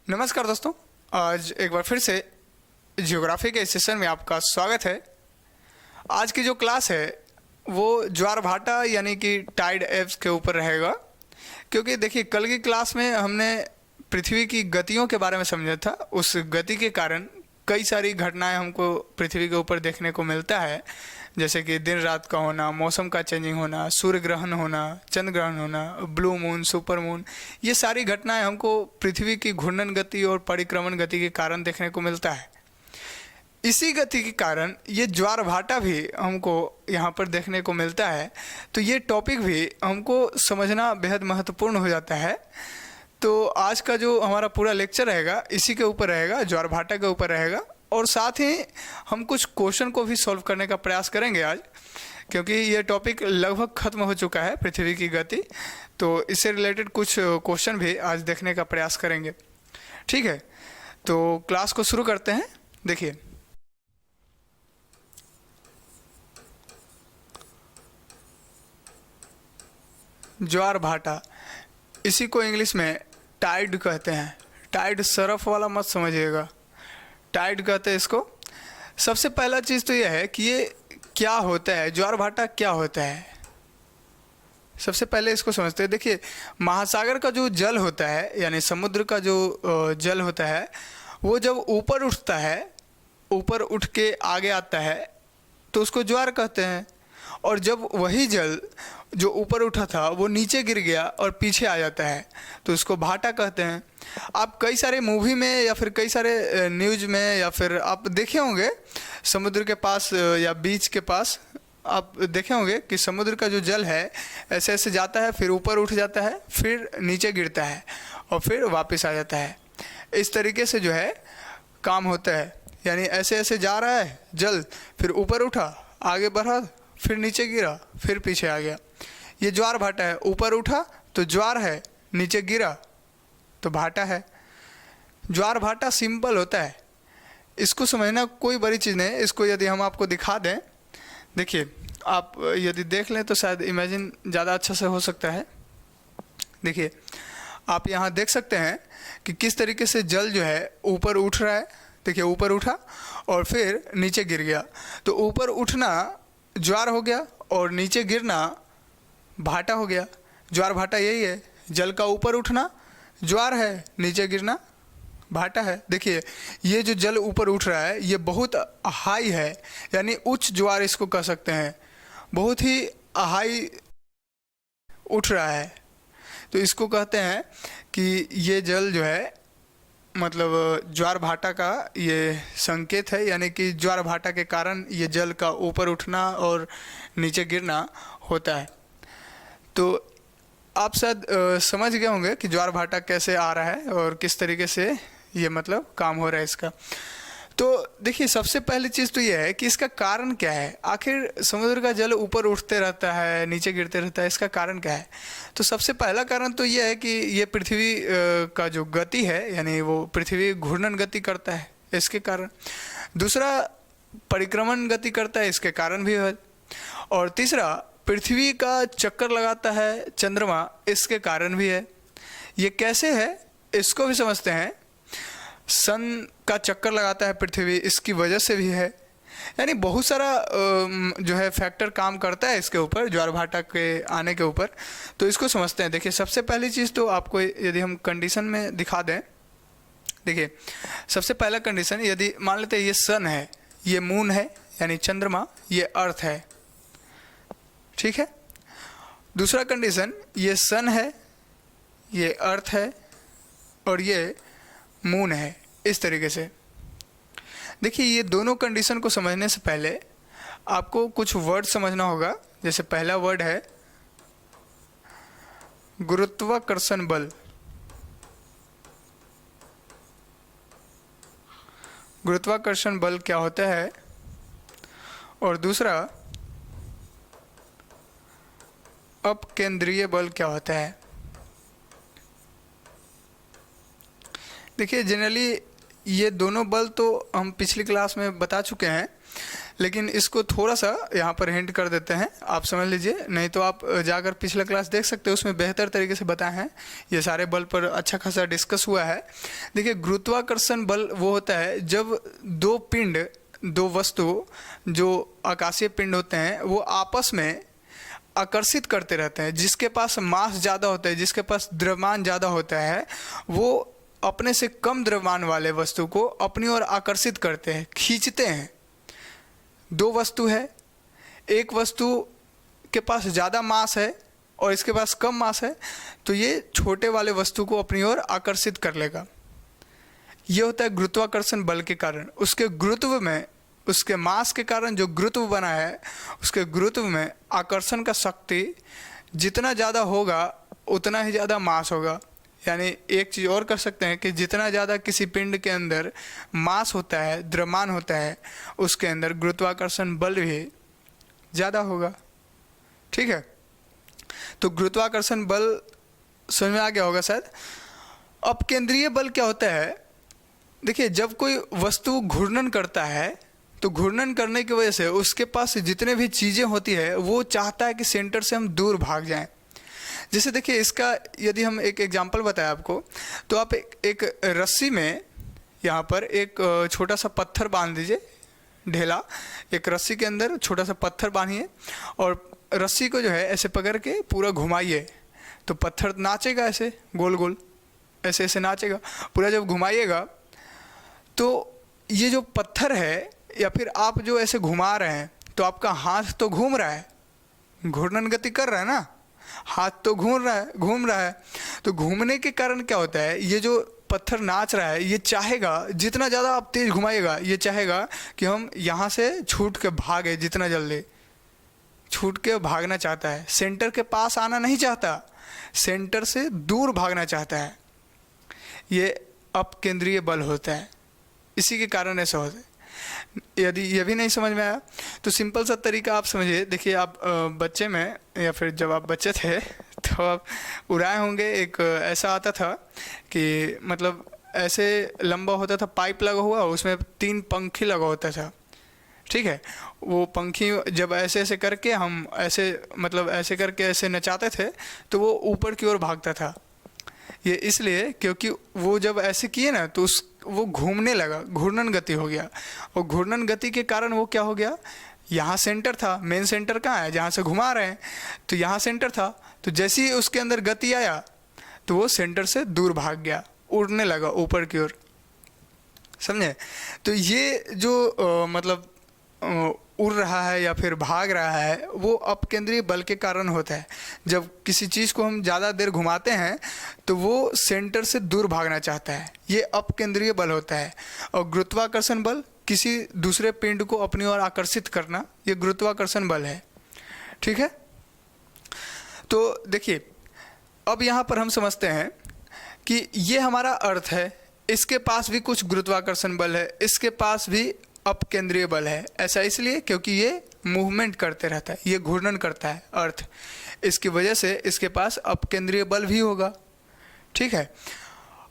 नमस्कार दोस्तों, आज एक बार फिर से ज्योग्राफी के सेशन में आपका स्वागत है। आज की जो क्लास है वो ज्वार भाटा यानी कि टाइड एब्स के ऊपर रहेगा, क्योंकि देखिए कल की क्लास में हमने पृथ्वी की गतियों के बारे में समझा था। उस गति के कारण कई सारी घटनाएं हमको पृथ्वी के ऊपर देखने को मिलता है, जैसे कि दिन रात का होना, मौसम का चेंजिंग होना, सूर्य ग्रहण होना, चंद्र ग्रहण होना, ब्लू मून, सुपर मून। ये सारी घटनाएं हमको पृथ्वी की घूर्णन गति और परिक्रमण गति के कारण देखने को मिलता है। इसी गति के कारण ये ज्वार भाटा भी हमको यहाँ पर देखने को मिलता है, तो ये टॉपिक भी हमको समझना बेहद महत्वपूर्ण हो जाता है। तो आज का जो हमारा पूरा लेक्चर रहेगा इसी के ऊपर रहेगा, ज्वार भाटा के ऊपर रहेगा, और साथ ही हम कुछ क्वेश्चन को भी सॉल्व करने का प्रयास करेंगे आज, क्योंकि ये टॉपिक लगभग खत्म हो चुका है, पृथ्वी की गति। तो इससे रिलेटेड कुछ क्वेश्चन भी आज देखने का प्रयास करेंगे। ठीक है, तो क्लास को शुरू करते हैं। देखिए, ज्वार भाटा, इसी को इंग्लिश में टाइड कहते हैं। टाइड सरफ वाला मत समझिएगा, टाइड कहते हैं इसको। सबसे पहला चीज़ तो यह है कि ये क्या होता है, ज्वार भाटा क्या होता है। सबसे पहले इसको समझते हैं। देखिए, महासागर का जो जल होता है यानी समुद्र का जो जल होता है, वो जब ऊपर उठता है, ऊपर उठ के आगे आता है तो उसको ज्वार कहते हैं। और जब वही जल जो ऊपर उठा था वो नीचे गिर गया और पीछे आ जाता है तो उसको भाटा कहते हैं। आप कई सारे मूवी में या फिर कई सारे न्यूज़ में या फिर आप देखे होंगे समुद्र के पास या बीच के पास आप देखे होंगे कि समुद्र का जो जल है ऐसे ऐसे जाता है, फिर ऊपर उठ जाता है, फिर नीचे गिरता है और फिर वापस आ जाता है। इस तरीके से जो है काम होता है, यानी ऐसे ऐसे जा रहा है जल, फिर ऊपर उठा, आगे बढ़ा, फिर नीचे गिरा, फिर पीछे आ गया। ये ज्वार भाटा है। ऊपर उठा तो ज्वार है, नीचे गिरा तो भाटा है। ज्वार भाटा सिंपल होता है, इसको समझना कोई बड़ी चीज़ नहीं है। इसको यदि हम आपको दिखा दें, देखिए आप यदि देख लें तो शायद इमेजिन ज़्यादा अच्छा से हो सकता है। देखिए, आप यहाँ देख सकते हैं कि किस तरीके से जल जो है ऊपर उठ रहा है। देखिए, ऊपर उठा और फिर नीचे गिर गया, तो ऊपर उठना ज्वार हो गया और नीचे गिरना भाटा हो गया। ज्वार भाटा यही है, जल का ऊपर उठना ज्वार है, नीचे गिरना भाटा है। देखिए, ये जो जल ऊपर उठ रहा है ये बहुत हाई है, यानी उच्च ज्वार इसको कह सकते हैं, बहुत ही हाई उठ रहा है। तो इसको कहते हैं कि ये जल जो है मतलब ज्वार भाटा का ये संकेत है, यानी कि ज्वार भाटा के कारण ये जल का ऊपर उठना और नीचे गिरना होता है। तो आप शायद समझ गए होंगे कि ज्वार भाटा कैसे आ रहा है और किस तरीके से ये मतलब काम हो रहा है इसका। तो देखिए, सबसे पहली चीज़ तो ये है कि इसका कारण क्या है। आखिर समुद्र का जल ऊपर उठते रहता है, नीचे गिरते रहता है, इसका कारण क्या है। तो सबसे पहला कारण तो ये है कि ये पृथ्वी का जो गति है, यानी वो पृथ्वी घूर्णन गति करता है, इसके कारण। दूसरा, परिक्रमण गति करता है, इसके कारण भी है। और तीसरा, पृथ्वी का चक्कर लगाता है चंद्रमा, इसके कारण भी है। ये कैसे है इसको भी समझते हैं। सन का चक्कर लगाता है पृथ्वी, इसकी वजह से भी है। यानी बहुत सारा जो है फैक्टर काम करता है इसके ऊपर, ज्वार भाटा के आने के ऊपर। तो इसको समझते हैं। देखिए, सबसे पहली चीज़ तो आपको यदि हम कंडीशन में दिखा दें, देखिए सबसे पहला कंडीशन, यदि मान लेते हैं ये सन है, ये मून है यानी चंद्रमा, ये अर्थ है, ठीक है। दूसरा कंडीशन, ये सन है, ये अर्थ है और ये मून है, इस तरीके से। देखिए, ये दोनों कंडीशन को समझने से पहले आपको कुछ वर्ड समझना होगा। जैसे पहला वर्ड है गुरुत्वाकर्षण बल। गुरुत्वाकर्षण बल क्या होता है, और दूसरा अपकेंद्रीय बल क्या होता है। देखिए, जनरली ये दोनों बल तो हम पिछली क्लास में बता चुके हैं, लेकिन इसको थोड़ा सा यहाँ पर हिंट कर देते हैं, आप समझ लीजिए, नहीं तो आप जाकर पिछला क्लास देख सकते हो, उसमें बेहतर तरीके से बताए हैं। ये सारे बल पर अच्छा खासा डिस्कस हुआ है। देखिए, गुरुत्वाकर्षण बल वो होता है जब दो वस्तु जो आकाशीय पिंड होते हैं वो आपस में आकर्षित करते रहते हैं। जिसके पास मास ज़्यादा होता है, जिसके पास द्रव्यमान ज़्यादा होता है, वो अपने से कम द्रव्यमान वाले वस्तु को अपनी ओर आकर्षित करते हैं, खींचते हैं। दो वस्तु है, एक वस्तु के पास ज़्यादा मास है और इसके पास कम मास है, तो ये छोटे वाले वस्तु को अपनी ओर आकर्षित कर लेगा। ये होता है गुरुत्वाकर्षण बल के कारण। उसके गुरुत्व में, उसके मास के कारण जो गुरुत्व बना है, उसके गुरुत्व में आकर्षण का शक्ति जितना ज़्यादा होगा उतना ही ज़्यादा मास होगा। यानी एक चीज़ और कर सकते हैं कि जितना ज़्यादा किसी पिंड के अंदर मास होता है, द्रव्यमान होता है, उसके अंदर गुरुत्वाकर्षण बल भी ज़्यादा होगा। ठीक है, तो गुरुत्वाकर्षण बल समझ में आ गया होगा शायद। अब केंद्रीय बल क्या होता है? देखिए, जब कोई वस्तु घूर्णन करता है तो घूर्णन करने की वजह से उसके पास जितने भी चीज़ें होती है वो चाहता है कि सेंटर से हम दूर भाग जाएं। जैसे देखिए, इसका यदि हम एक एग्जांपल बताएं आपको, तो आप एक रस्सी में यहाँ पर एक छोटा सा पत्थर बांध दीजिए, ढेला। एक रस्सी के अंदर छोटा सा पत्थर बांधिए और रस्सी को जो है ऐसे पकड़ के पूरा घुमाइए, तो पत्थर नाचेगा ऐसे गोल गोल, ऐसे ऐसे नाचेगा पूरा। जब घुमाइएगा तो ये जो पत्थर है या फिर आप जो ऐसे घुमा रहे हैं, तो आपका हाथ तो घूम रहा है, घूर्णन गति कर रहा है ना, हाथ तो घूम रहा है। तो घूमने के कारण क्या होता है, ये जो पत्थर नाच रहा है, ये चाहेगा, जितना ज़्यादा आप तेज घुमाइएगा, ये चाहेगा कि हम यहाँ से छूट के भागे, जितना जल्दी छूट के भागना चाहता है। सेंटर के पास आना नहीं चाहता, सेंटर से दूर भागना चाहता है। ये अपकेंद्रीय बल होता है, इसी के कारण ऐसा होता है। यदि ये भी नहीं समझ में आया तो सिंपल सा तरीका आप समझिए। देखिए, आप बच्चे में या फिर जब आप बच्चे थे तो आप उड़ाए होंगे, एक ऐसा आता था कि मतलब ऐसे लंबा होता था, पाइप लगा हुआ, उसमें 3 पंखी लगा होता था। ठीक है, वो पंखी जब ऐसे ऐसे करके हम ऐसे मतलब ऐसे करके ऐसे नचाते थे तो वो ऊपर की ओर भागता था। ये इसलिए क्योंकि वो जब ऐसे किए ना तो वो घूमने लगा, घूर्णन गति हो गया। और घूर्णन गति के कारण वो क्या हो गया, यहाँ सेंटर था, मेन सेंटर कहाँ है, जहाँ से घुमा रहे हैं, तो यहाँ सेंटर था। तो जैसे ही उसके अंदर गति आया तो वो सेंटर से दूर भाग गया, उड़ने लगा ऊपर की ओर। समझे? तो ये जो मतलब उड़ रहा है या फिर भाग रहा है, वो अपकेंद्रीय बल के कारण होता है। जब किसी चीज़ को हम ज़्यादा देर घुमाते हैं तो वो सेंटर से दूर भागना चाहता है, ये अपकेंद्रीय बल होता है। और गुरुत्वाकर्षण बल, किसी दूसरे पिंड को अपनी ओर आकर्षित करना, ये गुरुत्वाकर्षण बल है। ठीक है, तो देखिए, अब यहाँ पर हम समझते हैं कि ये हमारा अर्थ है, इसके पास भी कुछ गुरुत्वाकर्षण बल है, इसके पास भी अपकेंद्रीय बल है। ऐसा इसलिए क्योंकि ये मूवमेंट करते रहता है, ये घूर्णन करता है अर्थ, इसकी वजह से इसके पास अपकेंद्रीय बल भी होगा। ठीक है,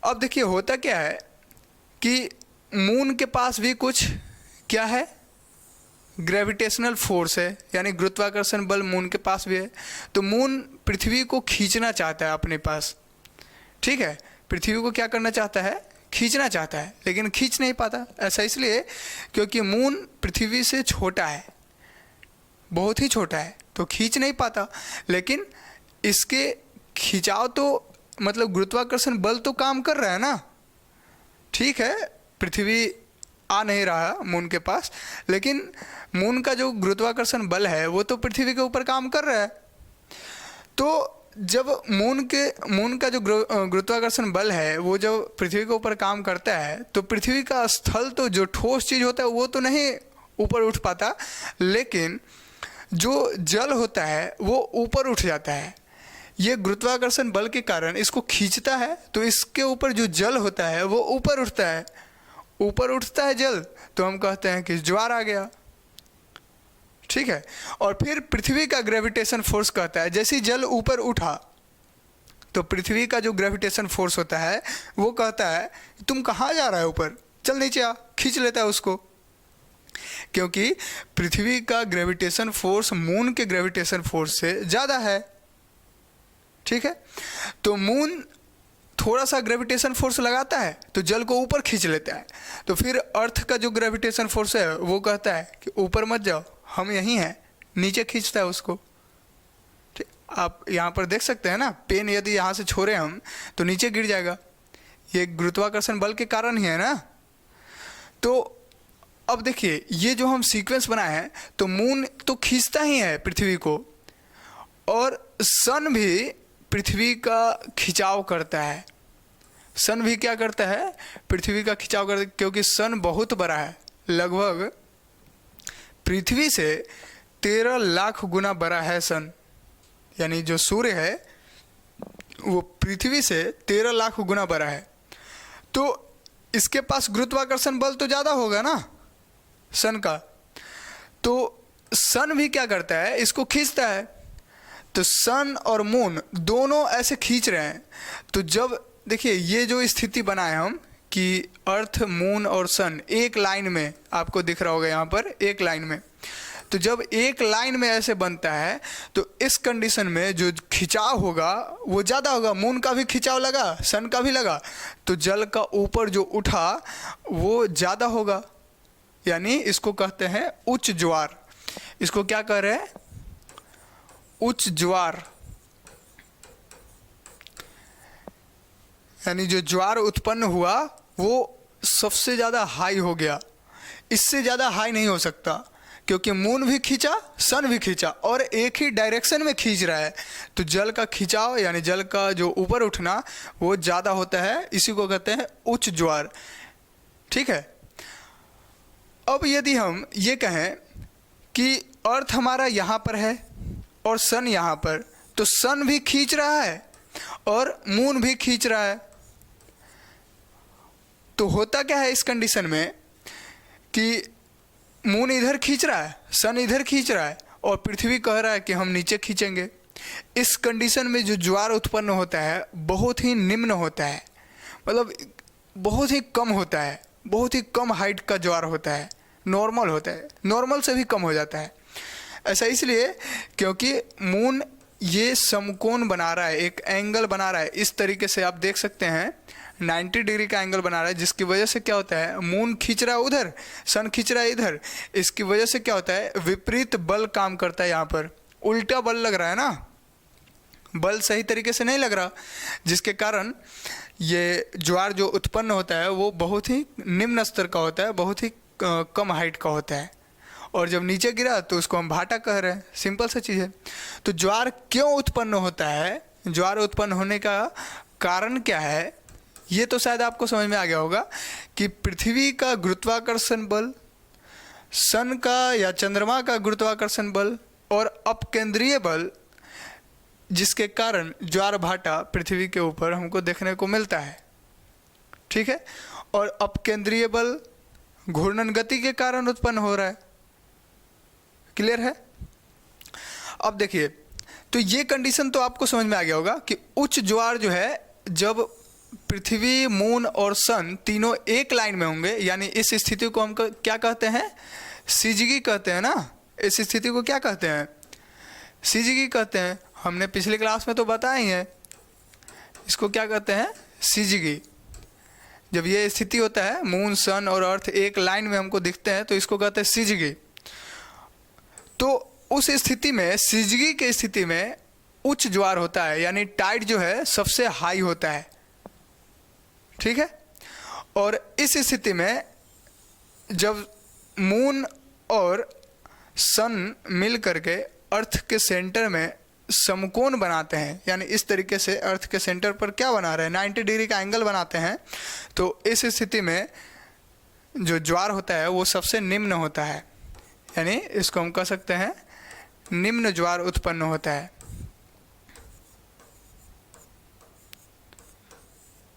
अब देखिए होता क्या है कि मून के पास भी कुछ क्या है, ग्रेविटेशनल फोर्स है, यानी गुरुत्वाकर्षण बल मून के पास भी है। तो मून पृथ्वी को खींचना चाहता है अपने पास। ठीक है, पृथ्वी को क्या करना चाहता है, खींचना चाहता है, लेकिन खींच नहीं पाता। ऐसा इसलिए क्योंकि मून पृथ्वी से छोटा है, बहुत ही छोटा है, तो खींच नहीं पाता। लेकिन इसके खिंचाव तो मतलब गुरुत्वाकर्षण बल तो काम कर रहा है ना। ठीक है, पृथ्वी आ नहीं रहा मून के पास, लेकिन मून का जो गुरुत्वाकर्षण बल है वो तो पृथ्वी के ऊपर काम कर रहा है। तो जब मून का जो गुरुत्वाकर्षण बल है वो जब पृथ्वी के ऊपर काम करता है तो पृथ्वी का स्थल तो जो ठोस चीज़ होता है वो तो नहीं ऊपर उठ पाता, लेकिन जो जल होता है वो ऊपर उठ जाता है। ये गुरुत्वाकर्षण बल के कारण इसको खींचता है, तो इसके ऊपर जो जल होता है वो ऊपर उठता है। ऊपर उठता है जल तो हम कहते हैं कि ज्वार आ गया। ठीक है, और फिर पृथ्वी का ग्रेविटेशन फोर्स कहता है, जैसे जल ऊपर उठा तो पृथ्वी का जो ग्रेविटेशन फोर्स होता है वो कहता है तुम कहाँ जा रहा है ऊपर, चल नीचे आ, खींच लेता है उसको। क्योंकि पृथ्वी का ग्रेविटेशन फोर्स मून के ग्रेविटेशन फोर्स से ज़्यादा है। ठीक है, तो मून थोड़ा सा ग्रेविटेशन फोर्स लगाता है तो जल को ऊपर खींच लेता है, तो फिर अर्थ का जो ग्रेविटेशन फोर्स है वो कहता है कि ऊपर मत जाओ, हम यहीं हैं, नीचे खींचता है उसको। ठीक, आप यहाँ पर देख सकते हैं ना, पेन यदि यहाँ से छोड़े हम तो नीचे गिर जाएगा, ये गुरुत्वाकर्षण बल के कारण ही है ना। तो अब देखिए ये जो हम सीक्वेंस बनाए हैं, तो मून तो खींचता ही है पृथ्वी को, और सन भी पृथ्वी का खिंचाव करता है। सन भी क्या करता है, पृथ्वी का खिंचाव करता है, क्योंकि सन बहुत बड़ा है, लगभग पृथ्वी से 13 लाख गुना बड़ा है सन। यानी जो सूर्य है वो पृथ्वी से 13 लाख गुना बड़ा है, तो इसके पास गुरुत्वाकर्षण बल तो ज़्यादा होगा ना सन का। तो सन भी क्या करता है, इसको खींचता है। तो सन और मून दोनों ऐसे खींच रहे हैं। तो जब देखिए ये जो स्थिति बनाए हम कि अर्थ, मून और सन एक लाइन में, आपको दिख रहा होगा यहाँ पर एक लाइन में, तो जब एक लाइन में ऐसे बनता है तो इस कंडीशन में जो खिंचाव होगा वो ज़्यादा होगा। मून का भी खिंचाव लगा, सन का भी लगा, तो जल का ऊपर जो उठा वो ज़्यादा होगा। यानी इसको कहते हैं उच्च ज्वार। इसको क्या कह रहे हैं, उच्च ज्वार। यानी जो ज्वार उत्पन्न हुआ वो सबसे ज़्यादा हाई हो गया, इससे ज़्यादा हाई नहीं हो सकता, क्योंकि मून भी खींचा, सन भी खींचा और एक ही डायरेक्शन में खींच रहा है। तो जल का खिंचाव यानी जल का जो ऊपर उठना वो ज़्यादा होता है, इसी को कहते हैं उच्च ज्वार। ठीक है, अब यदि हम ये कहें कि अर्थ हमारा यहाँ पर है और सन यहाँ पर, तो सन भी खींच रहा है और मून भी खींच रहा है। तो होता क्या है इस कंडीशन में कि मून इधर खींच रहा है, सन इधर खींच रहा है और पृथ्वी कह रहा है कि हम नीचे खींचेंगे। इस कंडीशन में जो ज्वार उत्पन्न होता है बहुत ही निम्न होता है, मतलब बहुत ही कम होता है, बहुत ही कम हाइट का ज्वार होता है, नॉर्मल होता है, नॉर्मल से भी कम हो जाता है। ऐसा इसलिए क्योंकि मून ये समकोण बना रहा है, एक एंगल बना रहा है, इस तरीके से आप देख सकते हैं 90 डिग्री का एंगल बना रहा है, जिसकी वजह से क्या होता है, मून खींच रहा है उधर, सन खींच रहा है इधर। इसकी वजह से क्या होता है, विपरीत बल काम करता है, यहाँ पर उल्टा बल लग रहा है ना, बल सही तरीके से नहीं लग रहा, जिसके कारण ये ज्वार जो उत्पन्न होता है वो बहुत ही निम्न स्तर का होता है, बहुत ही कम हाइट का होता है। और जब नीचे गिरा तो उसको हम भाटा कह रहे हैं, सिंपल सा चीज़ है। तो ज्वार क्यों उत्पन्न होता है, ज्वार उत्पन्न होने का कारण क्या है, ये तो शायद आपको समझ में आ गया होगा कि पृथ्वी का गुरुत्वाकर्षण बल, सन का या चंद्रमा का गुरुत्वाकर्षण बल और अपकेंद्रीय बल, जिसके कारण ज्वार भाटा पृथ्वी के ऊपर हमको देखने को मिलता है। ठीक है, और अपकेंद्रीय बल घूर्णन गति के कारण उत्पन्न हो रहा है। क्लियर है? अब देखिए, तो ये कंडीशन तो आपको समझ में आ गया होगा कि उच्च ज्वार जो है, जब पृथ्वी, मून और सन तीनों एक लाइन में होंगे, यानी इस स्थिति को हम क्या कहते हैं, सिजगी कहते हैं ना। इस स्थिति को क्या कहते हैं, सिजगी कहते हैं। हमने पिछली क्लास में तो बताया ही है, इसको क्या कहते हैं, सिजगी। जब ये स्थिति होता है, मून, सन और अर्थ एक लाइन में हमको दिखते हैं, तो इसको कहते हैं सिजगी। तो उस स्थिति में, सिजगी के स्थिति में उच्च ज्वार होता है, यानी टाइड जो है सबसे हाई होता है। ठीक है, और इस स्थिति में जब मून और सन मिल करके अर्थ के सेंटर में समकोण बनाते हैं, यानी इस तरीके से अर्थ के सेंटर पर क्या बना रहे हैं, 90 डिग्री का एंगल बनाते हैं, तो इस स्थिति में जो ज्वार होता है वो सबसे निम्न होता है, यानी इसको हम कह सकते हैं निम्न ज्वार उत्पन्न होता है,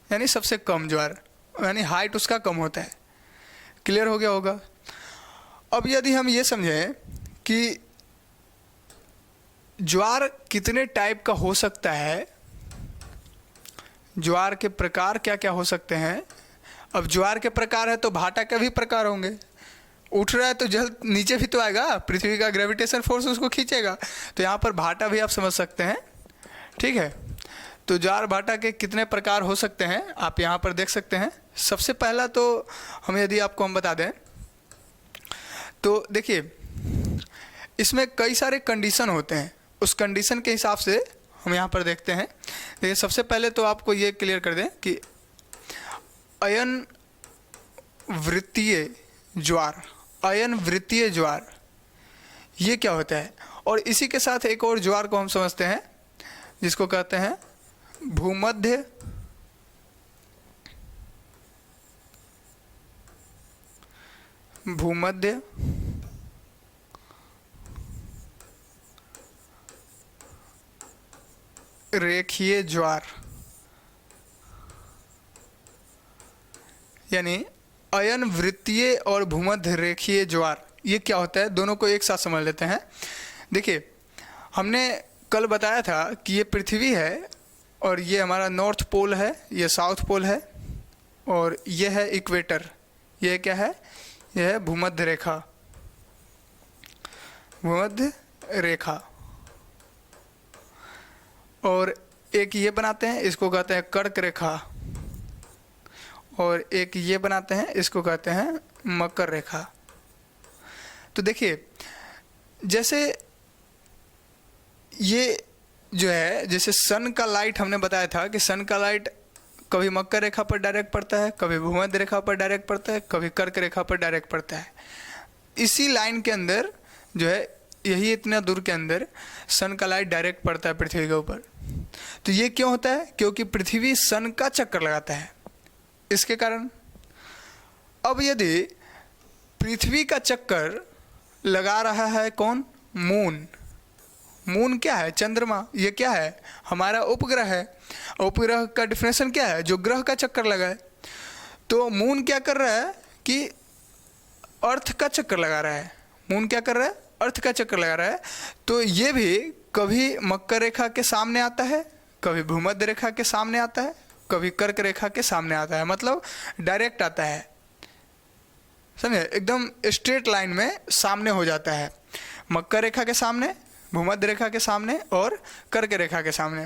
यानी सबसे कम ज्वार, यानी हाइट उसका कम होता है। क्लियर हो गया होगा? अब यदि हम ये समझें कि ज्वार कितने टाइप का हो सकता है, ज्वार के प्रकार क्या क्या हो सकते हैं। अब ज्वार के प्रकार है तो भाटा के भी प्रकार होंगे, उठ रहा है तो जल नीचे भी तो आएगा, पृथ्वी का ग्रेविटेशन फोर्स उसको खींचेगा। तो यहाँ पर भाटा भी आप समझ सकते हैं, ठीक है। तो ज्वार भाटा के कितने प्रकार हो सकते हैं आप यहाँ पर देख सकते हैं। सबसे पहला तो यदि आपको हम बता दें तो देखिए इसमें कई सारे कंडीशन होते हैं, उस कंडीशन के हिसाब से हम यहाँ पर देखते हैं। देखिए सबसे पहले तो आपको ये क्लियर कर दें कि अयन वृत्तीय ज्वार, अयन वृत्तीय ज्वार ये क्या होता है। और इसी के साथ एक और ज्वार को हम समझते हैं जिसको कहते हैं भूमध्य भूमध्य रेखीय ज्वार, यानी अयन वृत्तीय और भूमध्य रेखीय ज्वार ये क्या होता है, दोनों को एक साथ समझ लेते हैं। देखिए हमने कल बताया था कि ये पृथ्वी है और ये हमारा नॉर्थ पोल है, ये साउथ पोल है और ये है इक्वेटर, ये क्या है, ये है भूमध्य रेखा, भूमध्य रेखा। और एक ये बनाते हैं इसको कहते हैं कर्क रेखा, और एक ये बनाते हैं इसको कहते हैं मकर रेखा। तो देखिए जैसे ये जो है, जैसे सन का लाइट हमने बताया था कि सन का लाइट कभी मकर रेखा पर डायरेक्ट पड़ता है, कभी भूमध्य रेखा पर डायरेक्ट पड़ता है, कभी कर्क रेखा पर डायरेक्ट पड़ता है। इसी लाइन के अंदर जो है, यही इतना दूर के अंदर सन का लाइट डायरेक्ट पड़ता है पृथ्वी के ऊपर। तो ये क्यों होता है, क्योंकि पृथ्वी सन का चक्कर लगाता है, इसके कारण। अब यदि पृथ्वी का चक्कर लगा रहा है कौन, मून, मून क्या है, चंद्रमा, ये क्या है, हमारा उपग्रह है। उपग्रह का डिफिनेशन क्या है, जो ग्रह का चक्कर लगाए। तो मून क्या कर रहा है कि अर्थ का चक्कर लगा रहा है, मून क्या कर रहा है, अर्थ का चक्कर लगा रहा है। तो ये भी कभी मकर रेखा के सामने आता है, कभी भूमध्य रेखा के सामने आता है, कभी कर्क रेखा के सामने आता है, मतलब डायरेक्ट आता है, समझे, एकदम स्ट्रेट लाइन में सामने हो जाता है, मकर रेखा के सामने, भूमध्य रेखा के सामने और कर्क रेखा के सामने।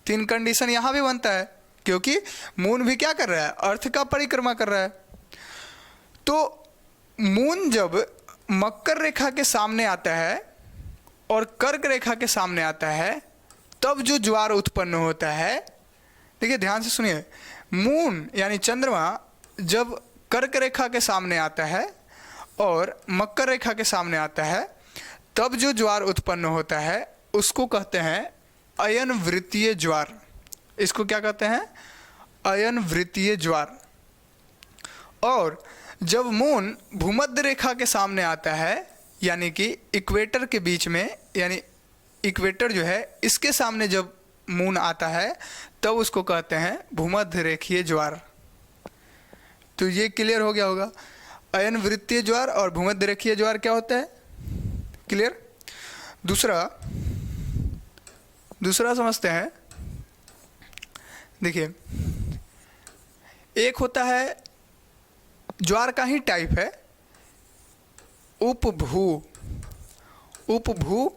तीन कंडीशन यहाँ भी बनता है, क्योंकि मून भी क्या कर रहा है, अर्थ का परिक्रमा कर रहा है। तो मून जब मकर रेखा के सामने आता है और कर्क रेखा के सामने आता है, तब जो ज्वार उत्पन्न होता है, देखिए ध्यान से सुनिए, मून यानी चंद्रमा जब कर्क रेखा के सामने आता है और मकर रेखा के सामने आता है, तब जो ज्वार उत्पन्न होता है उसको कहते हैं अयन वृत्तीय ज्वार। इसको क्या कहते हैं, अयन वृत्तीय ज्वार। और जब मून भूमध्य रेखा के सामने आता है, यानी कि इक्वेटर के बीच में, यानी इक्वेटर जो है इसके सामने जब मून आता है, तब उसको कहते हैं भूमध्य रेखीय ज्वार। तो ये क्लियर हो गया होगा, अयन वृत्तीय ज्वार और भूमध्य रेखीय ज्वार क्या होता है, क्लियर। दूसरा समझते हैं। देखिए एक होता है, ज्वार का ही टाइप है, उपभू, उपभू,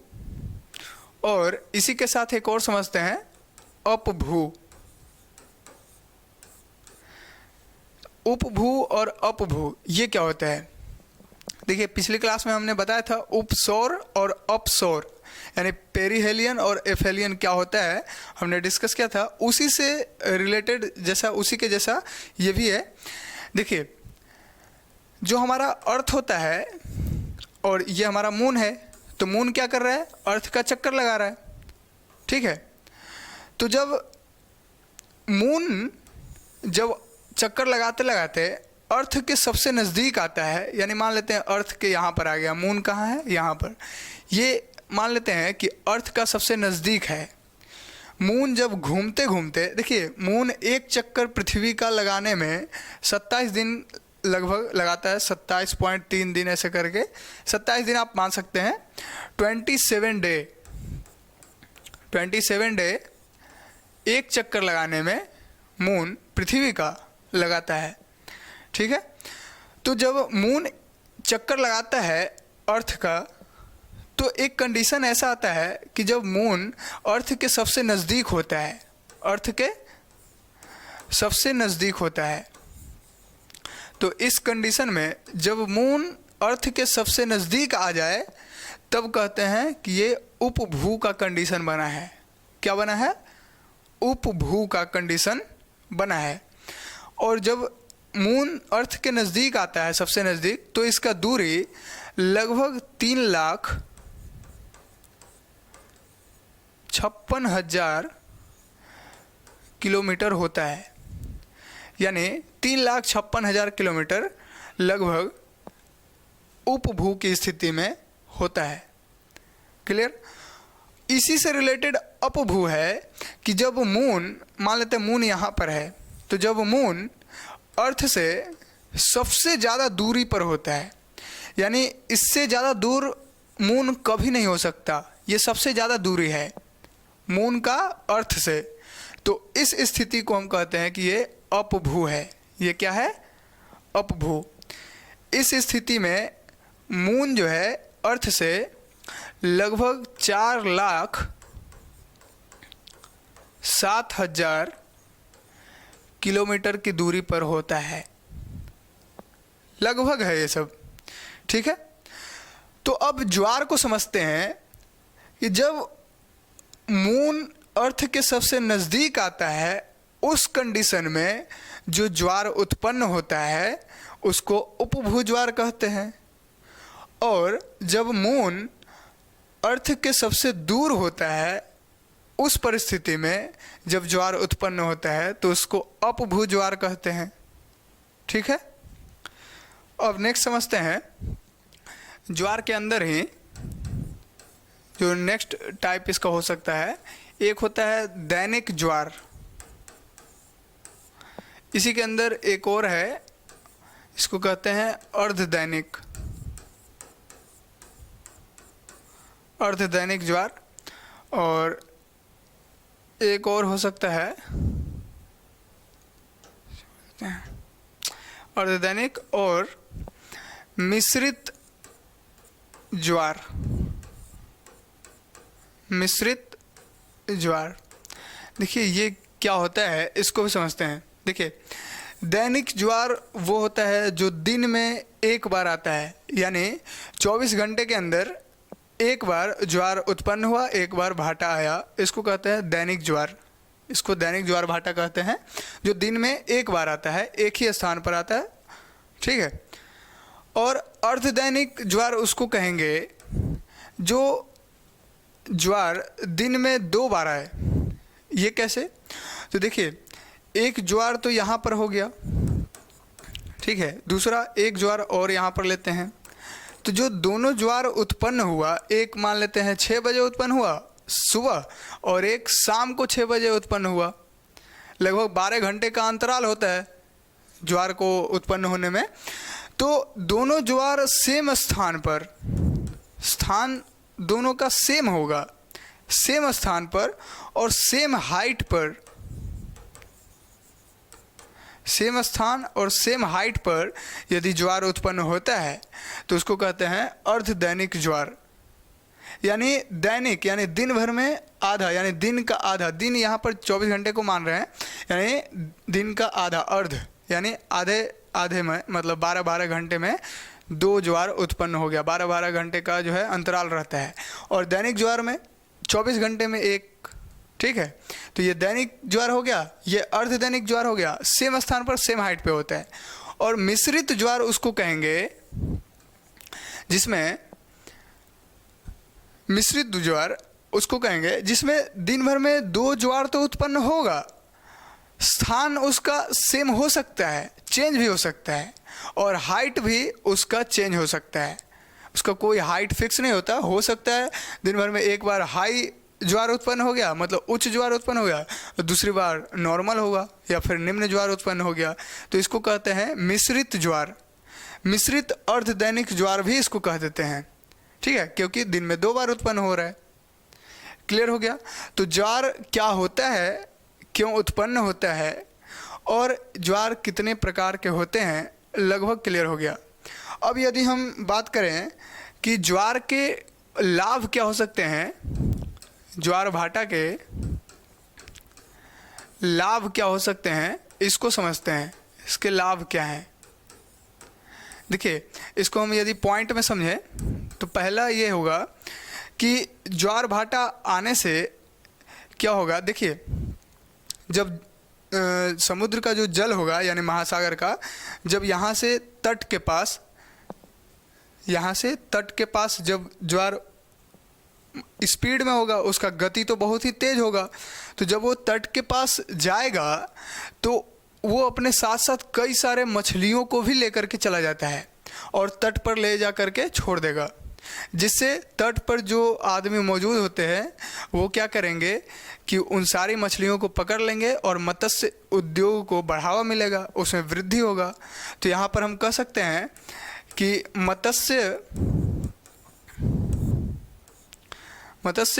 और इसी के साथ एक और समझते हैं अपभू। उपभू और अपभू ये क्या होता है, देखिए पिछली क्लास में हमने बताया था उपसौर और अपसौर, यानी पेरीहेलियन और एफेलियन क्या होता है हमने डिस्कस किया था। उसी से रिलेटेड जैसा, उसी के जैसा ये भी है। देखिए जो हमारा अर्थ होता है और ये हमारा मून है, तो मून क्या कर रहा है, अर्थ का चक्कर लगा रहा है, ठीक है। तो जब मून जब चक्कर लगाते लगाते अर्थ के सबसे नज़दीक आता है, यानी मान लेते हैं अर्थ के यहाँ पर आ गया, मून कहाँ है, यहाँ पर, ये मान लेते हैं कि अर्थ का सबसे नज़दीक है। मून जब घूमते घूमते, देखिए मून एक चक्कर पृथ्वी का लगाने में 27 दिन लगभग लगाता है, 27.3 दिन ऐसे करके, 27 दिन आप मान सकते हैं। 27 डे एक चक्कर लगाने में मून पृथ्वी का लगाता है, ठीक है। तो जब मून चक्कर लगाता है अर्थ का, तो एक कंडीशन ऐसा आता है कि जब मून अर्थ के सबसे नज़दीक होता है, अर्थ के सबसे नज़दीक होता है, तो इस कंडीशन में जब मून अर्थ के सबसे नज़दीक आ जाए तब कहते हैं कि ये उपभू का कंडीशन बना है। क्या बना है? उपभू का कंडीशन बना है। और जब मून अर्थ के नज़दीक आता है, सबसे नज़दीक, तो इसका दूरी लगभग 3,56,000 किलोमीटर होता है। यानी 3,56,000 किलोमीटर लगभग उपभू की स्थिति में होता है। क्लियर? इसी से रिलेटेड अपभू है कि जब मून, मान लेते हैं मून यहाँ पर है, तो जब मून अर्थ से सबसे ज़्यादा दूरी पर होता है, यानी इससे ज़्यादा दूर मून कभी नहीं हो सकता, ये सबसे ज़्यादा दूरी है मून का अर्थ से, तो इस स्थिति को हम कहते हैं कि ये अपभू है। ये क्या है? अपभू। इस स्थिति में मून जो है अर्थ से लगभग 4,07,000 किलोमीटर की दूरी पर होता है। लगभग है ये सब, ठीक है। तो अब ज्वार को समझते हैं कि जब मून अर्थ के सबसे नज़दीक आता है, उस कंडीशन में जो ज्वार उत्पन्न होता है उसको उपभू ज्वार कहते हैं। और जब मून अर्थ के सबसे दूर होता है, उस परिस्थिति में जब ज्वार उत्पन्न होता है तो उसको अपभू ज्वार कहते हैं। ठीक है। अब नेक्स्ट समझते हैं ज्वार के अंदर ही जो नेक्स्ट टाइप इसका हो सकता है, एक होता है दैनिक ज्वार। इसी के अंदर एक और है, इसको कहते हैं अर्धदैनिक, अर्धदैनिक ज्वार। और एक और हो सकता है अर्धदैनिक और मिश्रित ज्वार। मिश्रित ज्वार, देखिए ये क्या होता है इसको भी समझते हैं। देखिए दैनिक ज्वार वो होता है जो दिन में एक बार आता है, यानी 24 घंटे के अंदर एक बार ज्वार उत्पन्न हुआ, एक बार भाटा आया, इसको कहते हैं दैनिक ज्वार। इसको दैनिक ज्वार भाटा कहते हैं, जो दिन में एक बार आता है, एक ही स्थान पर आता है। ठीक है। और अर्धदैनिक ज्वार उसको कहेंगे जो ज्वार दिन में 2 बार आए। ये कैसे? तो देखिए एक ज्वार तो यहाँ पर हो गया, ठीक है, दूसरा एक ज्वार और यहाँ पर लेते हैं, तो जो दोनों ज्वार उत्पन्न हुआ, एक मान लेते हैं 6 बजे उत्पन्न हुआ सुबह और एक शाम को 6 बजे उत्पन्न हुआ, लगभग 12 घंटे का अंतराल होता है ज्वार को उत्पन्न होने में। तो दोनों ज्वार सेम स्थान पर, स्थान दोनों का सेम होगा, सेम स्थान पर और सेम हाइट पर, सेम स्थान और सेम हाइट पर यदि ज्वार उत्पन्न होता है तो उसको कहते हैं अर्धदैनिक ज्वार। यानी दैनिक यानी दिन भर में आधा, यानी दिन का आधा, दिन यहाँ पर 24 घंटे को मान रहे हैं, यानी दिन का आधा, अर्ध यानी आधे आधे में, मतलब 12-12 घंटे में 2 ज्वार उत्पन्न हो गया। 12-12 घंटे का जो है अंतराल रहता है। और दैनिक ज्वार में 24 घंटे में एक। ठीक है। तो ये दैनिक ज्वार हो गया, ये अर्धदैनिक ज्वार हो गया, सेम स्थान पर सेम हाइट पे होता है। और मिश्रित ज्वार उसको कहेंगे जिसमें, मिश्रित ज्वार उसको कहेंगे जिसमें दिन भर में 2 ज्वार तो उत्पन्न होगा, स्थान उसका सेम हो सकता है, चेंज भी हो सकता है, और हाइट भी उसका चेंज हो सकता है। उसका कोई हाइट फिक्स नहीं होता, हो सकता है दिन भर में एक बार हाई ज्वार उत्पन्न हो गया, मतलब उच्च ज्वार उत्पन्न हो गया, तो दूसरी बार नॉर्मल होगा, या फिर निम्न ज्वार उत्पन्न हो गया, तो इसको कहते हैं मिश्रित ज्वार। मिश्रित अर्धदैनिक ज्वार भी इसको कह देते हैं। ठीक है, क्योंकि दिन में 2 बार उत्पन्न हो रहा है। क्लियर हो गया? तो ज्वार क्या होता है, क्यों उत्पन्न होता है, और ज्वार कितने प्रकार के होते हैं, लगभग क्लियर हो गया। अब यदि हम बात करें कि ज्वार के लाभ क्या हो सकते हैं, ज्वार भाटा के लाभ क्या हो सकते हैं, इसको समझते हैं। इसके लाभ क्या हैं? देखिए, इसको हम यदि पॉइंट में समझें तो पहला ये होगा कि ज्वार भाटा आने से क्या होगा। देखिए, जब समुद्र का जो जल होगा यानी महासागर का, जब यहाँ से तट के पास जब ज्वार स्पीड में होगा, उसका गति तो बहुत ही तेज होगा, तो जब वो तट के पास जाएगा तो वो अपने साथ साथ कई सारे मछलियों को भी लेकर के चला जाता है और तट पर ले जा करके छोड़ देगा, जिससे तट पर जो आदमी मौजूद होते हैं वो क्या करेंगे कि उन सारी मछलियों को पकड़ लेंगे और मत्स्य उद्योग को बढ़ावा मिलेगा, उसमें वृद्धि होगा। तो यहाँ पर हम कह सकते हैं कि मत्स्य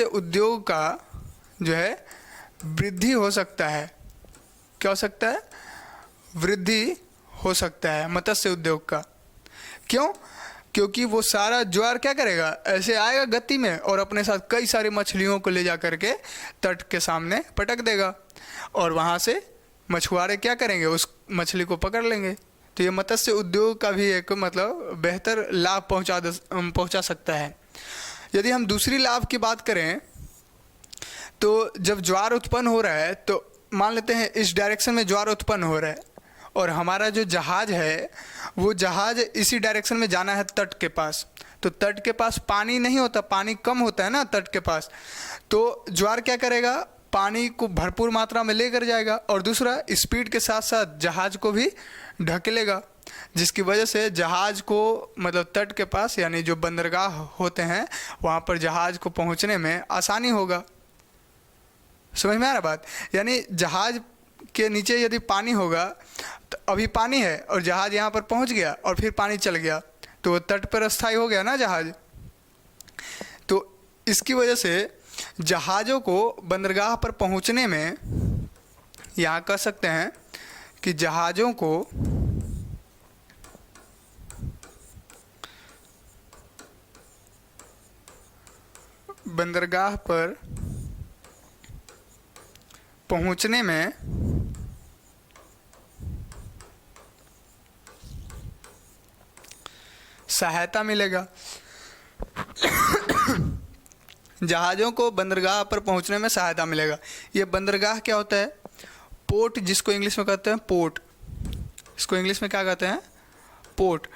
उद्योग का जो है वृद्धि हो सकता है। क्या हो सकता है? वृद्धि हो सकता है मत्स्य उद्योग का। क्यों? क्योंकि वो सारा ज्वार क्या करेगा, ऐसे आएगा गति में और अपने साथ कई सारी मछलियों को ले जा करके तट के सामने पटक देगा और वहाँ से मछुआरे क्या करेंगे, उस मछली को पकड़ लेंगे। तो ये मत्स्य उद्योग का भी एक मतलब बेहतर लाभ पहुँचा सकता है। यदि हम दूसरी लाभ की बात करें तो जब ज्वार उत्पन्न हो रहा है, तो मान लेते हैं इस डायरेक्शन में ज्वार उत्पन्न हो रहा है और हमारा जो जहाज़ है वो जहाज़ इसी डायरेक्शन में जाना है तट के पास। तो तट के पास पानी नहीं होता, पानी कम होता है ना तट के पास, तो ज्वार क्या करेगा, पानी को भरपूर मात्रा में लेकर जाएगा और दूसरा स्पीड के साथ साथ जहाज़ को भी ढकेलेगा, जिसकी वजह से जहाज़ को मतलब तट के पास यानी जो बंदरगाह होते हैं वहाँ पर जहाज़ को पहुँचने में आसानी होगा। समझ में आ रहा बात? यानी जहाज़ के नीचे यदि पानी होगा तो अभी पानी है और जहाज़ यहाँ पर पहुँच गया और फिर पानी चल गया तो वो तट पर अस्थायी हो गया ना जहाज़। तो इसकी वजह से जहाज़ों को बंदरगाह पर पहुँचने में, यहाँ कह सकते हैं कि जहाज़ों को बंदरगाह पर पहुँचने में सहायता मिलेगा। जहाज़ों को बंदरगाह पर पहुंचने में सहायता मिलेगा। ये बंदरगाह क्या होता है? पोर्ट, जिसको इंग्लिश में कहते हैं पोर्ट। इसको इंग्लिश में क्या कहते हैं? पोर्ट।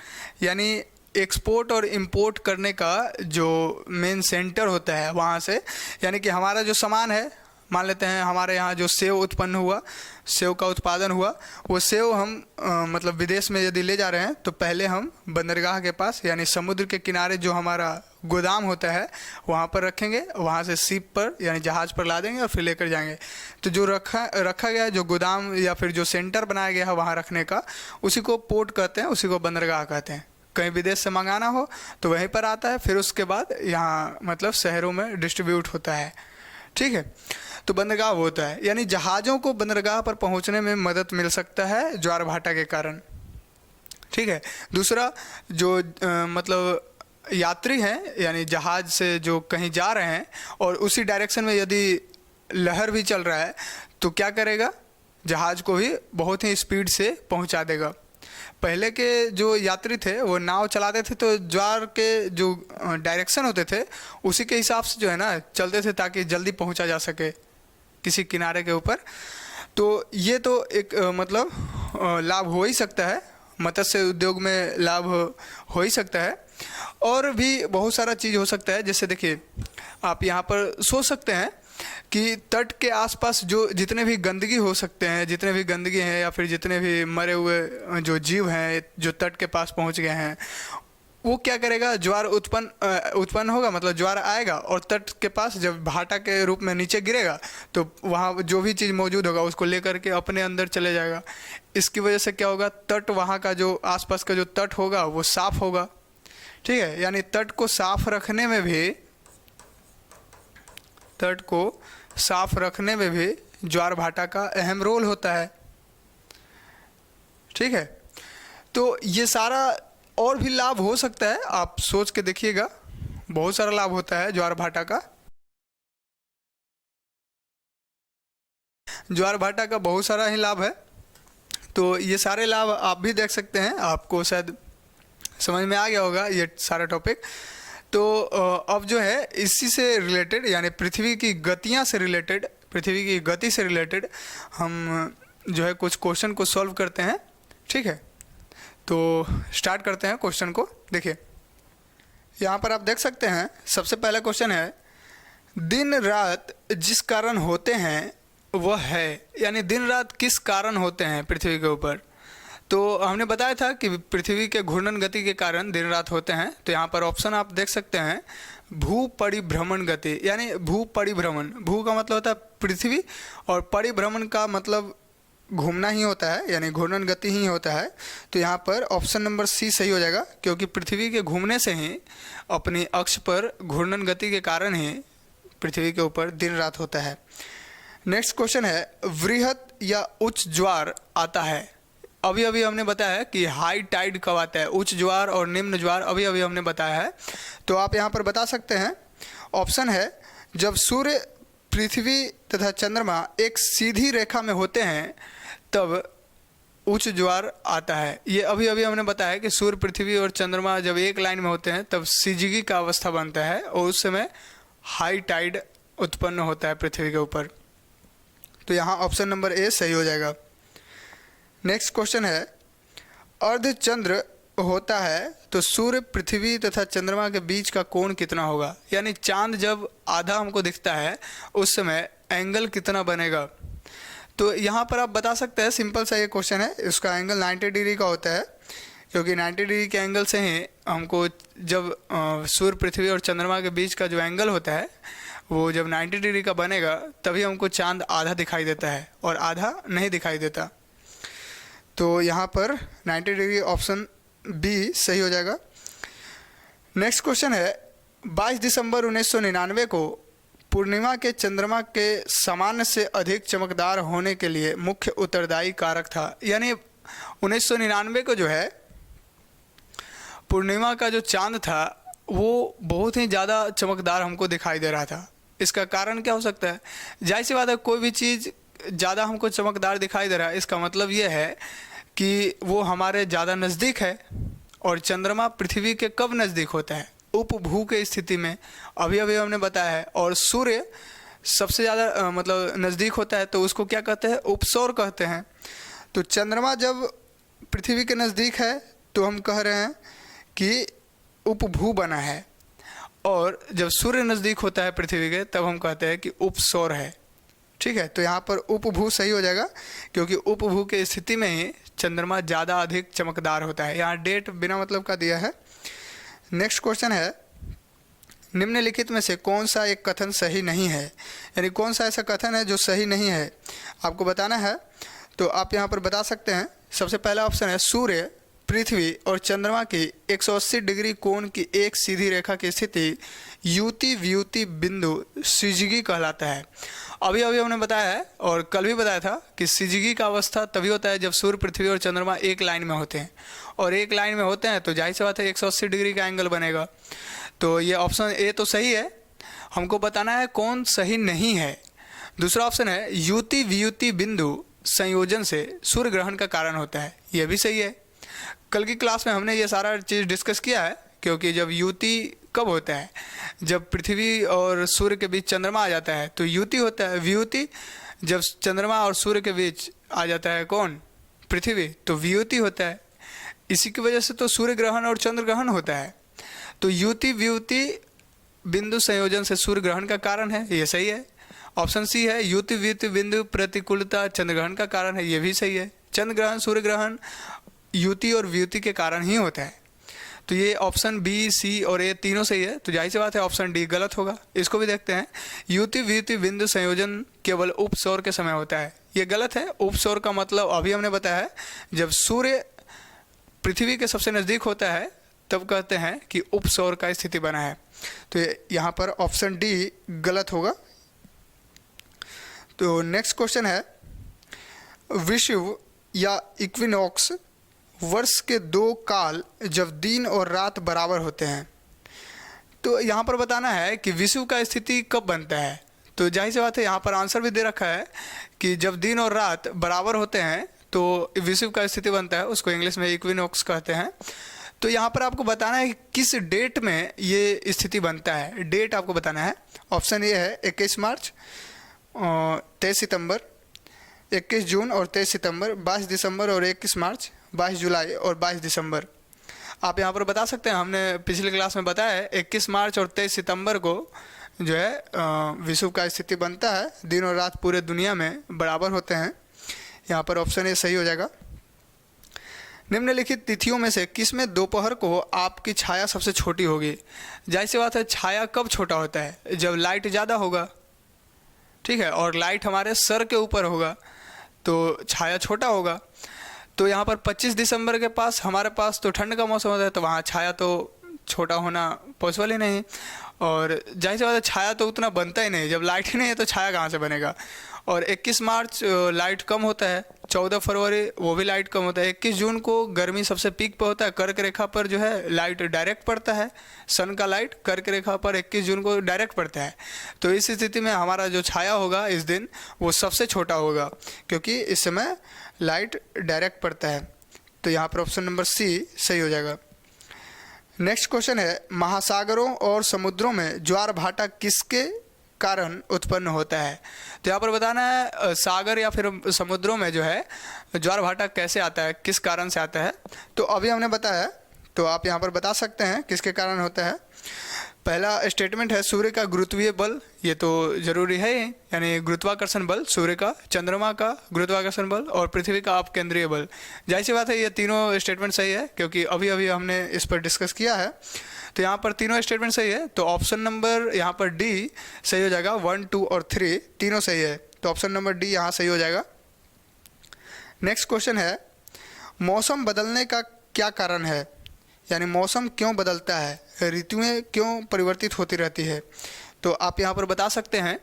यानी एक्सपोर्ट और इंपोर्ट करने का जो मेन सेंटर होता है वहाँ से, यानी कि हमारा जो सामान है, मान लेते हैं हमारे यहाँ जो सेव उत्पन्न हुआ, सेव का उत्पादन हुआ, वो सेव हम मतलब विदेश में यदि ले जा रहे हैं तो पहले हम बंदरगाह के पास यानी समुद्र के किनारे जो हमारा गोदाम होता है वहाँ पर रखेंगे, वहाँ से शिप पर यानी जहाज़ पर ला देंगे और फिर लेकर जाएंगे। तो जो रखा गया है, जो गोदाम या फिर जो सेंटर बनाया गया है वहाँ रखने का, उसी को पोर्ट कहते हैं, उसी को बंदरगाह कहते हैं। कहीं विदेश से मंगाना हो तो वहीं पर आता है, फिर उसके बाद यहाँ मतलब शहरों में डिस्ट्रीब्यूट होता है। ठीक है, तो बंदरगाह वो होता है, यानी जहाज़ों को बंदरगाह पर पहुंचने में मदद मिल सकता है ज्वार भाटा के कारण। ठीक है, दूसरा जो मतलब यात्री हैं यानी जहाज़ से जो कहीं जा रहे हैं और उसी डायरेक्शन में यदि लहर भी चल रहा है तो क्या करेगा, जहाज़ को भी बहुत ही स्पीड से पहुंचा देगा। पहले के जो यात्री थे वो नाव चलाते थे तो ज्वार के जो डायरेक्शन होते थे उसी के हिसाब से जो है ना चलते थे ताकि जल्दी पहुंचा जा सके किसी किनारे के ऊपर। तो ये तो एक मतलब लाभ हो ही सकता है, मत्स्य उद्योग में लाभ हो ही सकता है। और भी बहुत सारा चीज़ हो सकता है, जैसे देखिए आप यहाँ पर सोच सकते हैं कि तट के आसपास जो जितने भी गंदगी हो सकते हैं, जितने भी गंदगी हैं या फिर जितने भी मरे हुए जो जीव हैं जो तट के पास पहुँच गए हैं, वो क्या करेगा, ज्वार उत्पन्न होगा, मतलब ज्वार आएगा और तट के पास जब भाटा के रूप में नीचे गिरेगा तो वहाँ जो भी चीज़ मौजूद होगा उसको लेकर के अपने अंदर चले जाएगा। इसकी वजह से क्या होगा, तट वहाँ का जो आसपास का जो तट होगा वो साफ़ होगा। ठीक है, यानी तट को साफ रखने में भी ज्वार भाटा का अहम रोल होता है। ठीक है, तो ये सारा और भी लाभ हो सकता है, आप सोच के देखिएगा, बहुत सारा लाभ होता है ज्वार भाटा का। ज्वार भाटा का बहुत सारा ही लाभ है, तो ये सारे लाभ आप भी देख सकते हैं। आपको शायद समझ में आ गया होगा ये सारा टॉपिक। तो अब जो है इसी से रिलेटेड, यानी पृथ्वी की गतियाँ से रिलेटेड, पृथ्वी की गति से रिलेटेड हम जो है कुछ क्वेश्चन को सॉल्व करते हैं। ठीक है, तो स्टार्ट करते हैं क्वेश्चन को। देखिए यहाँ पर आप देख सकते हैं, सबसे पहला क्वेश्चन है, दिन रात जिस कारण होते हैं वह है, यानी दिन रात किस कारण होते हैं पृथ्वी के ऊपर। तो हमने बताया था कि पृथ्वी के घूर्णन गति के कारण दिन रात होते हैं। तो यहाँ पर ऑप्शन आप देख सकते हैं, भू परिभ्रमण गति, यानी भू परिभ्रमण। भू का मतलब होता है पृथ्वी, और परिभ्रमण का मतलब घूमना ही होता है, यानी घूर्णन गति ही होता है। तो यहाँ पर ऑप्शन नंबर सी सही हो जाएगा, क्योंकि पृथ्वी के घूमने से ही अपनी अक्ष पर घूर्णन गति के कारण ही पृथ्वी के ऊपर दिन रात होता है। नेक्स्ट क्वेश्चन है, वृहत या उच्च ज्वार आता है। अभी अभी हमने बताया कि हाई टाइड कब आता है, उच्च ज्वार और निम्न ज्वार अभी अभी हमने बताया है। तो आप यहाँ पर बता सकते हैं, ऑप्शन है, जब सूर्य, पृथ्वी तथा चंद्रमा एक सीधी रेखा में होते हैं तब उच्च ज्वार आता है। ये अभी अभी हमने बताया कि सूर्य, पृथ्वी और चंद्रमा जब एक लाइन में होते हैं तब सीजीगी का अवस्था बनता है, और उस समय हाई टाइड उत्पन्न होता है पृथ्वी के ऊपर। तो यहाँ ऑप्शन नंबर ए सही हो जाएगा। नेक्स्ट क्वेश्चन है, अर्धचंद्र होता है तो सूर्य, पृथ्वी तथा चंद्रमा के बीच का कोण कितना होगा, यानी चांद जब आधा हमको दिखता है उस समय एंगल कितना बनेगा। तो यहाँ पर आप बता सकते हैं, सिंपल सा ये क्वेश्चन है, इसका एंगल 90 डिग्री का होता है, क्योंकि 90 डिग्री के एंगल से ही हमको जब सूर्य, पृथ्वी और चंद्रमा के बीच का जो एंगल होता है वो जब 90 डिग्री का बनेगा तभी हमको चांद आधा दिखाई देता है और आधा नहीं दिखाई देता। तो यहाँ पर 90 डिग्री ऑप्शन बी सही हो जाएगा। नेक्स्ट क्वेश्चन है, 22 दिसंबर 1999 को पूर्णिमा के चंद्रमा के सामान्य से अधिक चमकदार होने के लिए मुख्य उत्तरदायी कारक था। यानी 1999 को जो है पूर्णिमा का जो चांद था वो बहुत ही ज़्यादा चमकदार हमको दिखाई दे रहा था। इसका कारण क्या हो सकता है? जाहिर सी बात है, कोई भी चीज़ ज़्यादा हमको चमकदार दिखाई दे रहा है, इसका मतलब ये है कि वो हमारे ज़्यादा नज़दीक है। और चंद्रमा पृथ्वी के कब नज़दीक होता है? उपभू के स्थिति में, अभी अभी हमने बताया है। और सूर्य सबसे ज़्यादा मतलब नज़दीक होता है तो उसको क्या कहते हैं? उपसौर कहते हैं। तो चंद्रमा जब पृथ्वी के नज़दीक है तो हम कह रहे हैं कि उपभू बना है, और जब सूर्य नज़दीक होता है पृथ्वी के तब हम कहते हैं कि उपसौर है। ठीक है, तो यहाँ पर उपभू सही हो जाएगा, क्योंकि उपभू के स्थिति में ही चंद्रमा ज़्यादा अधिक चमकदार होता है। यहाँ डेट बिना मतलब का दिया है। नेक्स्ट क्वेश्चन है, निम्नलिखित में से कौन सा एक कथन सही नहीं है, यानी कौन सा ऐसा कथन है जो सही नहीं है, आपको बताना है। तो आप यहाँ पर बता सकते हैं। सबसे पहला ऑप्शन है, सूर्य, पृथ्वी और चंद्रमा की 180 डिग्री कोण की एक सीधी रेखा की स्थिति युति व्युति बिंदु सीजिगी कहलाता है। अभी अभी हमने बताया है और कल भी बताया था कि सीजिगी का अवस्था तभी होता है जब सूर्य, पृथ्वी और चंद्रमा एक लाइन में होते हैं, और एक लाइन में होते हैं तो जाहिर सी बात है 180 डिग्री का एंगल बनेगा। तो ये ऑप्शन ए तो सही है। हमको बताना है कौन सही नहीं है। दूसरा ऑप्शन है, युति व्युति बिंदु संयोजन से सूर्य ग्रहण का कारण होता है, यह भी सही है। कल की क्लास में हमने ये सारा चीज़ डिस्कस किया है, क्योंकि जब युति कब होता है? जब पृथ्वी और सूर्य के बीच चंद्रमा आ जाता है तो युति होता है। व्युति जब चंद्रमा और सूर्य के बीच आ जाता है कौन? पृथ्वी, तो व्युति होता है। इसी की वजह से तो सूर्य ग्रहण और चंद्र ग्रहण होता है। तो युति व्युति बिंदु संयोजन से सूर्य ग्रहण का कारण है, ये सही है। ऑप्शन सी है, युति व्युति बिंदु प्रतिकूलता चंद्र ग्रहण का कारण है, ये भी सही है। चंद्र ग्रहण, सूर्य ग्रहण युति और व्युति के कारण ही होता है। तो ये ऑप्शन बी, सी और ए तीनों सही है। तो जाहिर सी बात है ऑप्शन डी गलत होगा। इसको भी देखते हैं। युति व्युति बिंदु संयोजन केवल उपसौर के समय होता है, ये गलत है। उपसौर का मतलब अभी हमने बताया है, जब सूर्य पृथ्वी के सबसे नज़दीक होता है तब कहते हैं कि उपसौर का स्थिति बना है। तो यहाँ पर ऑप्शन डी गलत होगा। तो नेक्स्ट क्वेश्चन है, विषुव या इक्विनॉक्स वर्ष के 2 काल जब दिन और रात बराबर होते हैं। तो यहाँ पर बताना है कि विषुव का स्थिति कब बनता है। तो जाहिर सी बात है, यहाँ पर आंसर भी दे रखा है कि जब दिन और रात बराबर होते हैं तो विषुव का स्थिति बनता है, उसको इंग्लिश में इक्विनॉक्स कहते हैं। तो यहाँ पर आपको बताना है कि किस डेट में ये स्थिति बनता है, डेट आपको बताना है। ऑप्शन ए है 21 मार्च, 23 सितंबर, 21 जून और 23 सितंबर, 22 दिसंबर और 21 मार्च, 22 जुलाई और 22 दिसंबर। आप यहाँ पर बता सकते हैं, हमने पिछली क्लास में बताया है 21 मार्च और 23 सितंबर को जो है विषुव का स्थिति बनता है। दिन और रात पूरे दुनिया में बराबर होते हैं। यहाँ पर ऑप्शन ए सही हो जाएगा। निम्नलिखित तिथियों में से किस में दोपहर को आपकी छाया सबसे छोटी होगी। जाहिर सी बात है, छाया कब छोटा होता है, जब लाइट ज़्यादा होगा, ठीक है, और लाइट हमारे सर के ऊपर होगा तो छाया छोटा होगा। तो यहाँ पर 25 दिसंबर के पास हमारे पास तो ठंड का मौसम होता है, तो वहाँ छाया तो छोटा होना पॉसिबल ही नहीं। और जाहिर सी बात है, छाया तो उतना बनता ही नहीं, जब लाइट ही नहीं है तो छाया कहाँ से बनेगा। और 21 मार्च लाइट कम होता है, 14 फरवरी वो भी लाइट कम होता है, 21 जून को गर्मी सबसे पीक पे होता है, कर्क रेखा पर जो है लाइट डायरेक्ट पड़ता है, सन का लाइट कर्क रेखा पर 21 जून को डायरेक्ट पड़ता है। तो इस स्थिति में हमारा जो छाया होगा इस दिन वो सबसे छोटा होगा, क्योंकि इस समय लाइट डायरेक्ट पड़ता है। तो यहाँ पर ऑप्शन नंबर सी सही हो जाएगा। नेक्स्ट क्वेश्चन है, महासागरों और समुद्रों में ज्वार भाटा किसके कारण उत्पन्न होता है। तो यहाँ पर बताना है सागर या फिर समुद्रों में जो है ज्वार भाटा कैसे आता है, किस कारण से आता है। तो अभी हमने बताया, तो आप यहाँ पर बता सकते हैं किसके कारण होता है। पहला स्टेटमेंट है सूर्य का गुरुत्वीय बल, ये तो जरूरी है, यानी गुरुत्वाकर्षण बल सूर्य का, चंद्रमा का गुरुत्वाकर्षण बल और पृथ्वी का अपकेंद्रीय बल। जाहिर सी बात है, ये तीनों स्टेटमेंट सही है, क्योंकि अभी अभी हमने इस पर डिस्कस किया है। तो यहाँ पर तीनों स्टेटमेंट सही है, तो ऑप्शन नंबर यहाँ पर डी सही हो जाएगा। 1, 2 और 3 तीनों सही है, तो ऑप्शन नंबर डी यहाँ सही हो जाएगा। नेक्स्ट क्वेश्चन है, मौसम बदलने का क्या कारण है, यानी मौसम क्यों बदलता है, ऋतुएं क्यों परिवर्तित होती रहती है। तो आप यहाँ पर बता सकते हैं।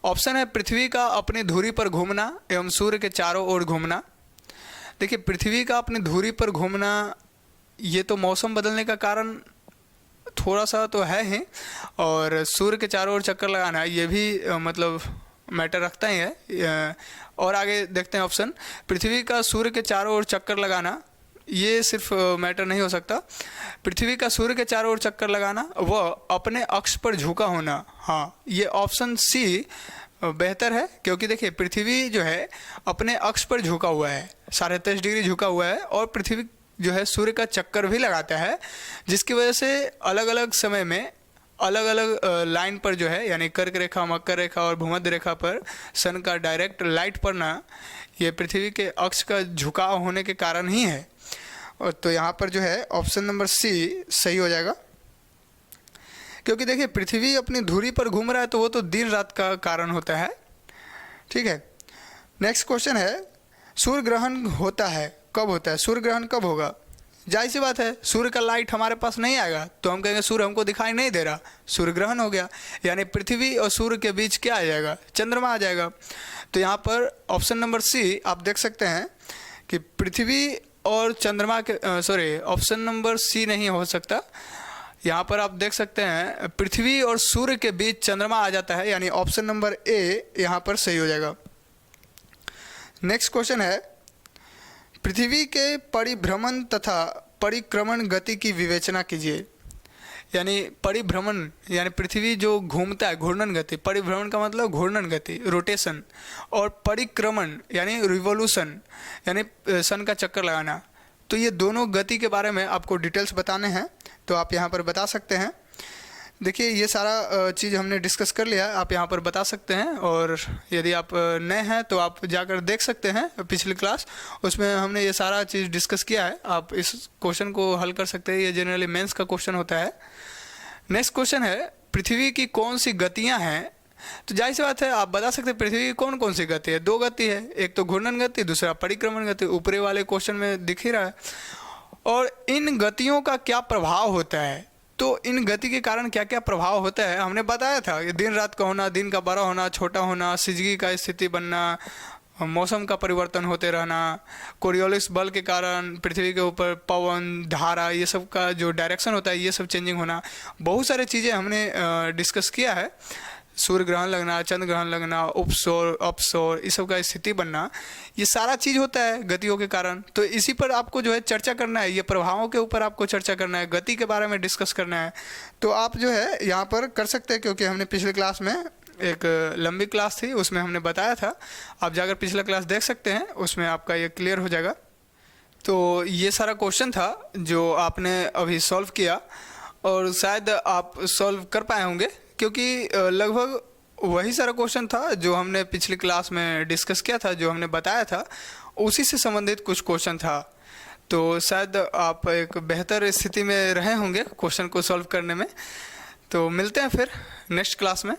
ऑप्शन है पृथ्वी का अपनी धुरी पर घूमना एवं सूर्य के चारों ओर घूमना। देखिए, पृथ्वी का अपनी धुरी पर घूमना ये तो मौसम बदलने का कारण थोड़ा सा तो है ही, और सूर्य के चारों ओर चक्कर लगाना ये भी मतलब मैटर रखता ही है। और आगे देखते हैं ऑप्शन, पृथ्वी का सूर्य के चारों ओर चक्कर लगाना ये सिर्फ मैटर नहीं हो सकता। पृथ्वी का सूर्य के चारों ओर चक्कर लगाना व अपने अक्ष पर झुका होना, हाँ, ये ऑप्शन सी बेहतर है, क्योंकि देखिए पृथ्वी जो है अपने अक्ष पर झुका हुआ है, 23.5 डिग्री झुका हुआ है, और पृथ्वी जो है सूर्य का चक्कर भी लगाता है, जिसकी वजह से अलग अलग समय में अलग अलग लाइन पर जो है, यानी कर्क रेखा, मकर रेखा और भूमध्य रेखा पर सन का डायरेक्ट लाइट पड़ना ये पृथ्वी के अक्ष का झुकाव होने के कारण ही है। और तो यहाँ पर जो है ऑप्शन नंबर सी सही हो जाएगा, क्योंकि देखिए पृथ्वी अपनी धुरी पर घूम रहा है तो वो तो दिन रात का कारण होता है, ठीक है। नेक्स्ट क्वेश्चन है, सूर्य ग्रहण होता है कब होता है, सूर्य ग्रहण कब होगा। जाहिर सी बात है, सूर्य का लाइट हमारे पास नहीं आएगा तो हम कहेंगे सूर्य हमको दिखाई नहीं दे रहा, सूर्य ग्रहण हो गया, यानी पृथ्वी और सूर्य के बीच क्या आ जाएगा, चंद्रमा आ जाएगा। तो यहाँ पर ऑप्शन नंबर सी आप देख सकते हैं कि पृथ्वी और चंद्रमा के सॉरी, ऑप्शन नंबर सी नहीं हो सकता। यहाँ पर आप देख सकते हैं पृथ्वी और सूर्य के बीच चंद्रमा आ जाता है, यानी ऑप्शन नंबर ए यहाँ पर सही हो जाएगा। नेक्स्ट क्वेश्चन है, पृथ्वी के परिभ्रमण तथा परिक्रमण गति की विवेचना कीजिए। यानी परिभ्रमण यानी पृथ्वी जो घूमता है, घूर्णन गति, परिभ्रमण का मतलब घूर्णन गति, रोटेशन, और परिक्रमण यानी रिवोल्यूशन यानी सन का चक्कर लगाना। तो ये दोनों गति के बारे में आपको डिटेल्स बताने हैं, तो आप यहाँ पर बता सकते हैं। देखिए ये सारा चीज़ हमने डिस्कस कर लिया है, आप यहाँ पर बता सकते हैं, और यदि आप नए हैं तो आप जाकर देख सकते हैं पिछली क्लास, उसमें हमने ये सारा चीज़ डिस्कस किया है। आप इस क्वेश्चन को हल कर सकते हैं, ये जनरली मेंस का क्वेश्चन होता है। नेक्स्ट क्वेश्चन है, पृथ्वी की कौन सी गतियाँ हैं। तो जाहिर सी बात है, आप बता सकते हैं पृथ्वी की कौन कौन सी गति है। 2 गति है, एक तो घूर्णन गति, दूसरा परिक्रमण गति, ऊपरी वाले क्वेश्चन में दिख ही रहा है। और इन गतियों का क्या प्रभाव होता है, तो इन गति के कारण क्या क्या प्रभाव होता है हमने बताया था। ये दिन रात का होना, दिन का बड़ा होना, छोटा होना, सिजगी का स्थिति बनना, मौसम का परिवर्तन होते रहना, कोरियोलिस बल के कारण पृथ्वी के ऊपर पवन, धारा, ये सब का जो डायरेक्शन होता है ये सब चेंजिंग होना, बहुत सारी चीज़ें हमने डिस्कस किया है। सूर्य ग्रहण लगना, चंद्र ग्रहण लगना, उपसौर अपसौर, इस सब का स्थिति बनना, ये सारा चीज़ होता है गतियों के कारण। तो इसी पर आपको जो है चर्चा करना है, ये प्रभावों के ऊपर आपको चर्चा करना है, गति के बारे में डिस्कस करना है। तो आप जो है यहाँ पर कर सकते हैं, क्योंकि हमने पिछले क्लास में एक लंबी क्लास थी उसमें हमने बताया था, आप जाकर पिछला क्लास देख सकते हैं, उसमें आपका ये क्लियर हो जाएगा। तो ये सारा क्वेश्चन था जो आपने अभी सॉल्व किया, और शायद आप सॉल्व कर पाए होंगे, क्योंकि लगभग वही सारा क्वेश्चन था जो हमने पिछली क्लास में डिस्कस किया था, जो हमने बताया था उसी से संबंधित कुछ क्वेश्चन था। तो शायद आप एक बेहतर स्थिति में रहे होंगे क्वेश्चन को सॉल्व करने में। तो मिलते हैं फिर नेक्स्ट क्लास में।